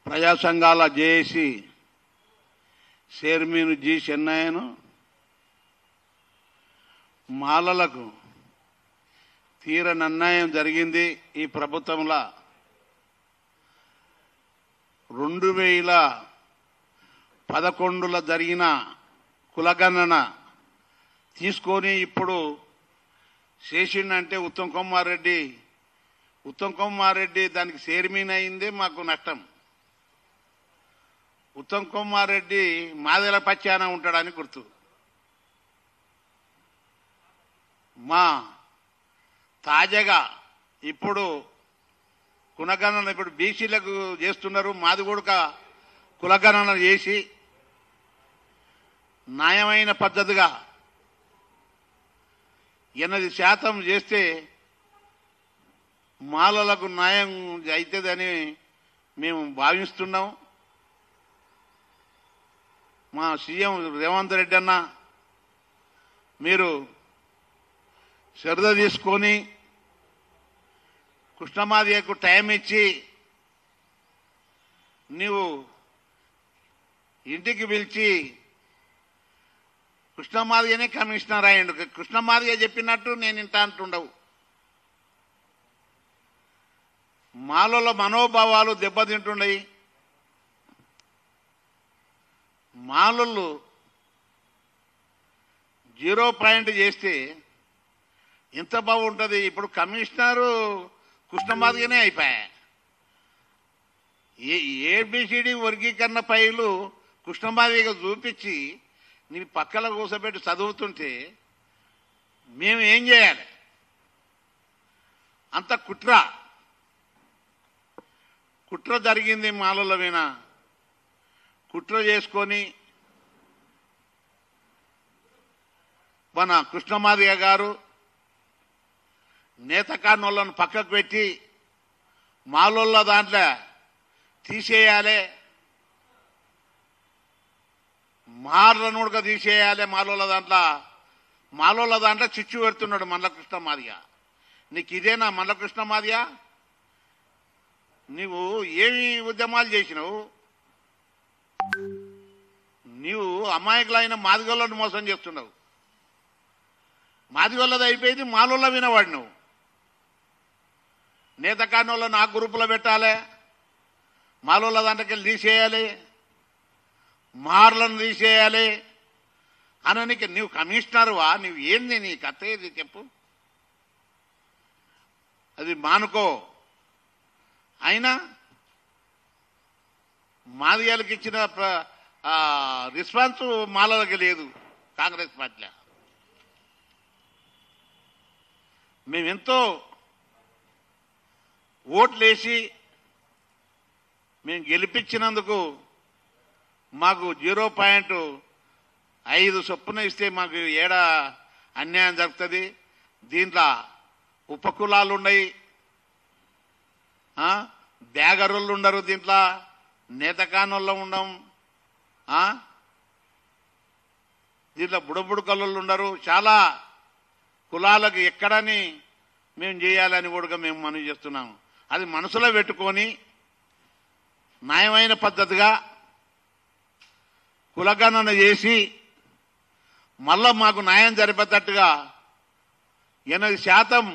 ప్రజా సంఘాల JAC chairman G చెన్నయ్యను మాలలకు తీరని అన్యాయం జరిగింది. ఈ ప్రభుత్వంలో 2011లో జరిగిన కులగణన తీసుకొని ఇప్పుడు చేసిండంటే ఉత్తమ్ కుమార్ రెడ్డి దానికి చైర్మన్ అయిందే మాకు నష్టం. ఉత్తమ్ కుమార్ రెడ్డి మాదెల పచ్చాన ఉంటాడని గుర్తు. మా తాజాగా ఇప్పుడు కులగణన ఇప్పుడు బీసీలకు చేస్తున్నారు. మాది కూడా కులగణన చేసి న్యాయమైన పద్ధతిగా 8% చేస్తే మాలలకు న్యాయం అవుతుందని మేము భావిస్తున్నాం. మా సీఎం రేవంత్ రెడ్డి అన్న మీరు శ్రద్ధ తీసుకొని కృష్ణమాదిగకు టైం ఇచ్చి నీవు ఇంటికి పిలిచి కృష్ణమాదిగనే కమిషనర్ అయ్యిండు. కృష్ణమాదిగ చెప్పినట్టు నేను ఇంట అంటుండవు. మాలలో మనోభావాలు దెబ్బతింటున్నాయి. మాలలు 0 చేస్తే ఎంత బాగుంటుంది. ఇప్పుడు కమిషనరు కృష్ణమాదిగనే అయిపోయా. ఏబిసిడి వర్గీకరణ ఫైలు కృష్ణమాదిగ చూపించి నీ పక్కల కూర్చోబెట్టి చదువుతుంటే మేము ఏం చేయాలి? అంత కుట్ర జరిగింది. మాలల మీద కుట్ర చేసుకొని మన కృష్ణమాదిగ గారు నేతకాన్నోళ్ళను పక్కకు పెట్టి మాలోళ్ళ దాంట్లో తీసేయాలి, మార్లను కూడా తీసేయాలి. మాలోళ్ళ దాంట్లో చిచ్చు పెడుతున్నాడు మల్ల కృష్ణమాదిగ. నీకు ఇదేనా మల్ల కృష్ణమాదిగ? నీవు ఏమి ఉద్యమాలు చేసినావు? నీవు అమాయకులైన మాదిగోళ్ళను మోసం చేస్తున్నావు. మాదిగోళ్ళది అయిపోయింది, మాలోళ్ళ వినవాడు. నువ్వు నేతకాన్నోళ్ళను ఆ గ్రూపులో పెట్టాలి, మాలోళ్ళ దాంట్లోకి తీసేయాలి, మార్లను తీసేయాలి అననికి నువ్వు కమిషనర్వా? నువ్వు ఏంది నీ కథ ఏది చెప్పు. అది మానుకో. అయినా మాదిగలకు ఇచ్చిన రెస్పాన్స్ మాలలకు లేదు. కాంగ్రెస్ పార్టీలో మేమెంతో ఓట్లేసి మేము గెలిపించినందుకు మాకు 0.5 చొప్పున ఇస్తే మాకు ఏడా అన్యాయం జరుగుతుంది. దీంట్లో ఉపకులాలు ఉన్నాయి, బ్యాగరులు ఉండరు, దీంట్లో నేతకానోళ్ళు ఉండం, దీంట్లో బుడబుడు కళ్ళు ఉండరు. చాలా కులాలకు ఎక్కడని మేము చేయాలని కూడా మేము మనవి చేస్తున్నాము. అది మనసులో పెట్టుకొని న్యాయమైన పద్ధతిగా కులగణన చేసి మళ్ళా మాకు న్యాయం జరిపేటట్టుగా 8%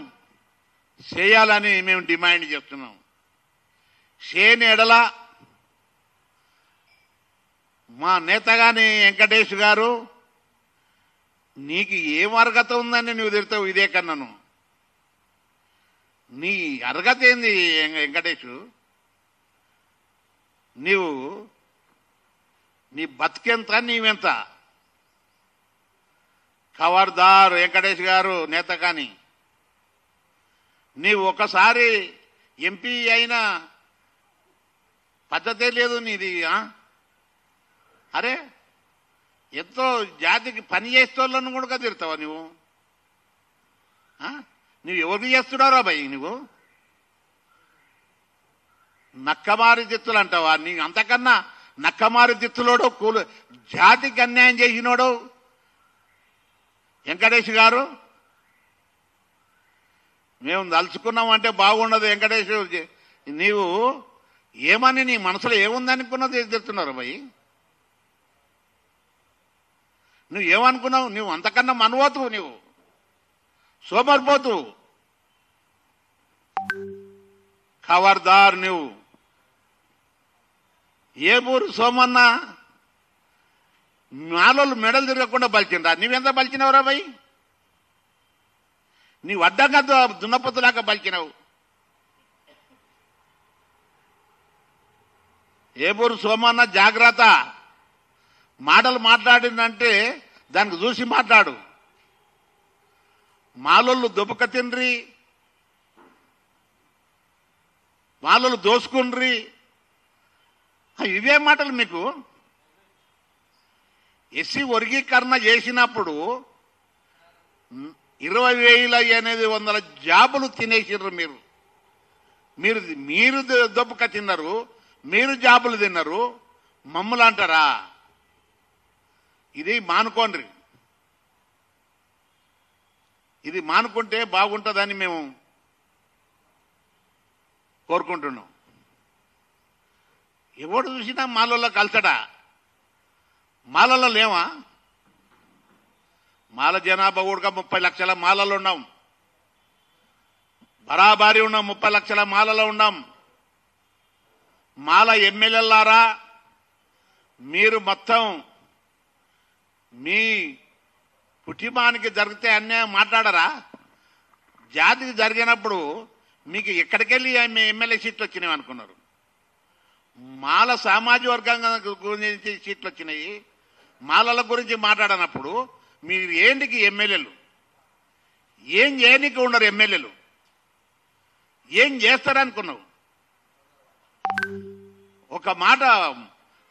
చేయాలని మేము డిమాండ్ చేస్తున్నాం. చేయని ఎడల మా నేతగాని వెంకటేష్ గారు నీకు ఏం అర్హత ఉందని నువ్వు తిడతావు? ఇదే కన్నాను. నీ అర్హత ఏంది వెంకటేష్? నీ బతికెంత, నీవెంత? ఖబర్దార్ వెంకటేష్ గారు నేత. కానీ నీవు ఒకసారి ఎంపీ అయిన పద్ధతే లేదు నీది. అరే ఎంతో జాతికి పని చేస్తోళ్ళను కూడా తిడతావా నువ్వు? నువ్వు ఎవరికి చేస్తున్నారా భయ్? నువ్వు నక్కమారి దిత్తులు అంటావా? నీ అంతకన్నా నక్కమారి దిత్తులోడు జాతికి అన్యాయం చేసినోడు వెంకటేష్ గారు. మేము తలుచుకున్నామంటే బాగుండదు వెంకటేష్. నీవు ఏమని నీ మనసులో ఏముందనుకున్నది ఎదురుతున్నారు భయ్. నువ్వు ఏమనుకున్నావు? నువ్వు అంతకన్నా మనవోతువు, నువ్వు సోమరిపోతువు. ఖబర్దార్, నువ్వు ఏ ఊరు సోమన్న నాలోళ్ళు మెడలు తిరగకుండా బలిచిండ్రా? నువ్వెంత బలిచినవురా భయ్? నీవు అడ్డంగా దున్నపొత్తులాగా బలిచినావు. ఏబూరు సోమన్న జాగ్రత్త. మాటలు మాట్లాడిందంటే దానికి చూసి మాట్లాడు. మాలోళ్ళు దుబక తిండ్రి, మాలోళ్ళు దోసుకుండ్రి, ఇవే మాటలు మీకు. ఎస్సీ వర్గీకరణ చేసినప్పుడు 20,800 జాబులు తినేసిర్రు మీరు. మీరు మీరు దొబ్బక తిన్నారు, మీరు జాబులు తిన్నారు, మమ్మల్ని అంటారా? ఇది మానుకోండి. ఇది మానుకుంటే బాగుంటుందని మేము కోరుకుంటున్నాం. ఎవడు చూసినా మాలలో కలసడా? మాలలో లేవా? మాల జనాభా కూడా 30 లక్షల మాలలో ఉన్నాం. బరాబరి ఉన్నాం, 30 లక్షల మాలలో ఉన్నాం. మాల ఎమ్మెల్యేలారా, మీరు మొత్తం మీ కుటుంబానికి జరిగితే అన్యాయం మాట్లాడరా? జాతికి జరిగినప్పుడు మీకు ఎక్కడికెళ్ళి ఎమ్మెల్యే సీట్లు వచ్చినాయి అనుకున్నారు? మాల సామాజిక వర్గంగా గురించి సీట్లు వచ్చినాయి. మాలల గురించి మాట్లాడనప్పుడు మీరు ఏంటికి ఎమ్మెల్యేలు? ఏం చేయనికి ఉండరు ఎమ్మెల్యేలు? ఏం చేస్తారనుకున్నావు? ఒక మాట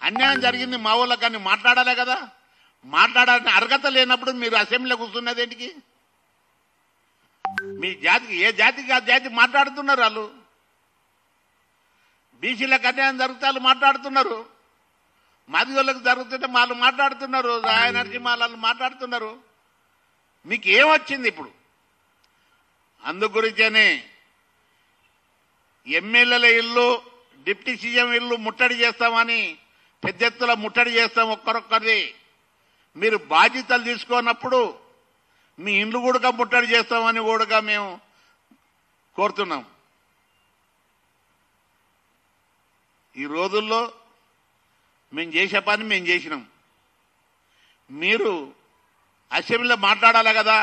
అన్యాయం జరిగింది మా ఊళ్ళో కానీ మాట్లాడాలే కదా. మాట్లాడాలని అర్హత లేనప్పుడు మీరు అసెంబ్లీలో కూర్చున్నది ఏంటికి? మీ జాతికి ఏ జాతికి ఆ జాతి మాట్లాడుతున్నారు. వాళ్ళు బీసీలకు అన్యాయం జరిగితే వాళ్ళు మాట్లాడుతున్నారు, మాదిగోళ్ళకు జరుగుతుంటే వాళ్ళు మాట్లాడుతున్నారు, రాయనరసింహాలు మాట్లాడుతున్నారు. మీకు ఏమొచ్చింది ఇప్పుడు? అందు గురించనే ఎమ్మెల్యేల ఇల్లు, డిప్యూటీ సీఎం ఇల్లు ముట్టడి చేస్తామని పెద్ద ఎత్తున ముట్టడి చేస్తాం ఒక్కరొక్కరిది. మీరు బాధ్యతలు తీసుకున్నప్పుడు మీ ఇండ్లు కూడా ముట్టడి చేస్తామని కూడా మేము కోరుతున్నాం. ఈ రోజుల్లో మేము చేసే పని మేము చేసినాం. మీరు అసెంబ్లీలో మాట్లాడాలి కదా.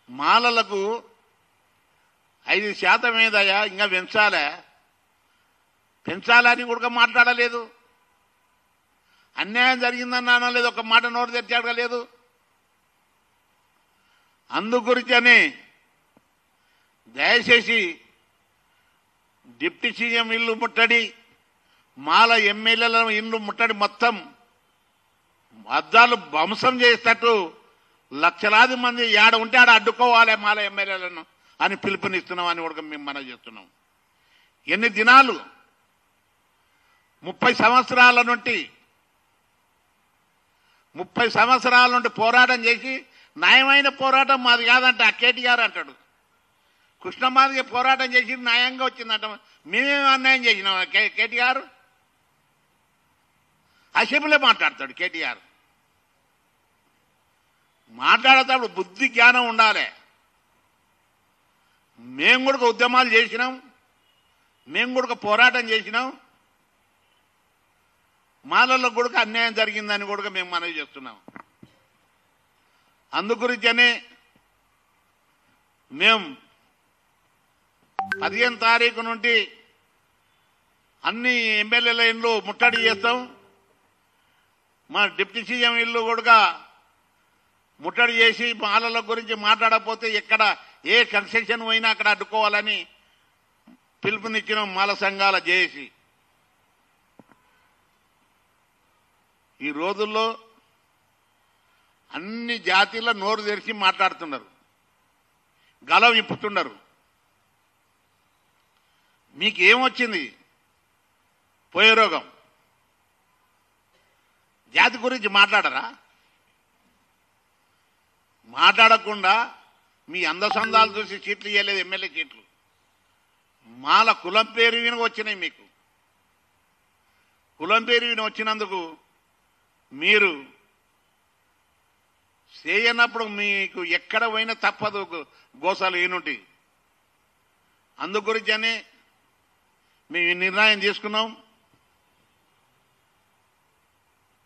మాలలకు 5% ఏదయ్యా ఇంకా పెంచాలని కూడా మాట్లాడలేదు. అన్యాయం జరిగిందని అనలేదు, ఒక మాట నోరు తెచ్చాడలేదు. అందు గురించని దయచేసి డిప్యూటీ సీఎం ఇల్లు ముట్టడి, మాల ఎమ్మెల్యేల ఇల్లు ముట్టడి, మొత్తం అద్దాలు ధ్వంసం చేసేటట్టు లక్షలాది మంది ఏడ ఉంటే ఆడ అడ్డుకోవాలి మాల ఎమ్మెల్యేలను అని పిలుపునిస్తున్నాం అని కూడా మేము మనం చేస్తున్నాం. ఎన్ని దినాలు 30 సంవత్సరాల నుండి పోరాటం చేసి న్యాయమైన పోరాటం మాది కాదంట కేటీఆర్ అంటాడు. కృష్ణమాదిగ పోరాటం చేసి న్యాయంగా వచ్చిందంట. మేమేమి అన్యాయం చేసినాం? కేటీఆర్ అసెంబ్లీలో మాట్లాడతాడు. కేటీఆర్ మాట్లాడేటప్పుడు బుద్ధి జ్ఞానం ఉండాలి. మేము కూడా ఉద్యమాలు చేసినాం, మేము కూడా పోరాటం చేసినాం. మాలలో కూడా అన్యాయం జరిగిందని కూడా మేము మనవి చేస్తున్నాం. అందుగురించనే మేము 15 తారీఖు నుండి అన్ని ఎమ్మెల్యేల ఇల్లు ముట్టడి చేస్తాం. మా డిప్యూటీ సీఎం ఇల్లు కూడా ముట్టడి చేసి మాలల గురించి మాట్లాడకపోతే ఎక్కడ ఏ కన్సెషన్ పోయినా అక్కడ అడ్డుకోవాలని పిలుపునిచ్చిన మాల సంఘాల జేఏసీ. ఈ రోజుల్లో అన్ని జాతీల నోరు తెరిచి మాట్లాడుతున్నారు, గలం ఇప్పుతున్నారు. మీకేమొచ్చింది? పోయే రోగం. జాతి గురించి మాట్లాడరా? మాట్లాడకుండా మీ అందసందాలు చూసి సీట్లు ఇవ్వలేదు, ఎమ్మెల్యే సీట్లు. మాల కులం పేరు విని వచ్చినాయి. మీకు కులం పేరు విని వచ్చినందుకు మీరు చేయనప్పుడు మీకు ఎక్కడ పోయినా తప్పదు గోసాలు ఈనుంటి. అందు గురించనే మేము నిర్ణయం తీసుకున్నాం.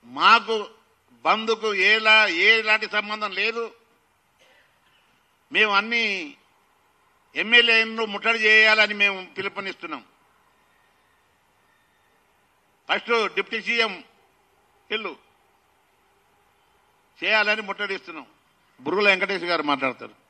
మాకు బంధుకు ఎలాంటి సంబంధం లేదు. మేము అన్ని ఎమ్మెల్యేలను ముట్టడి చేయాలని మేము పిలుపునిస్తున్నాం. ఫస్ట్ డిప్యూటీ సీఎం ఇల్లు చేయాలని ముట్టడిస్తున్నాం. బురుగుల వెంకటేష్ గారు మాట్లాడతారు.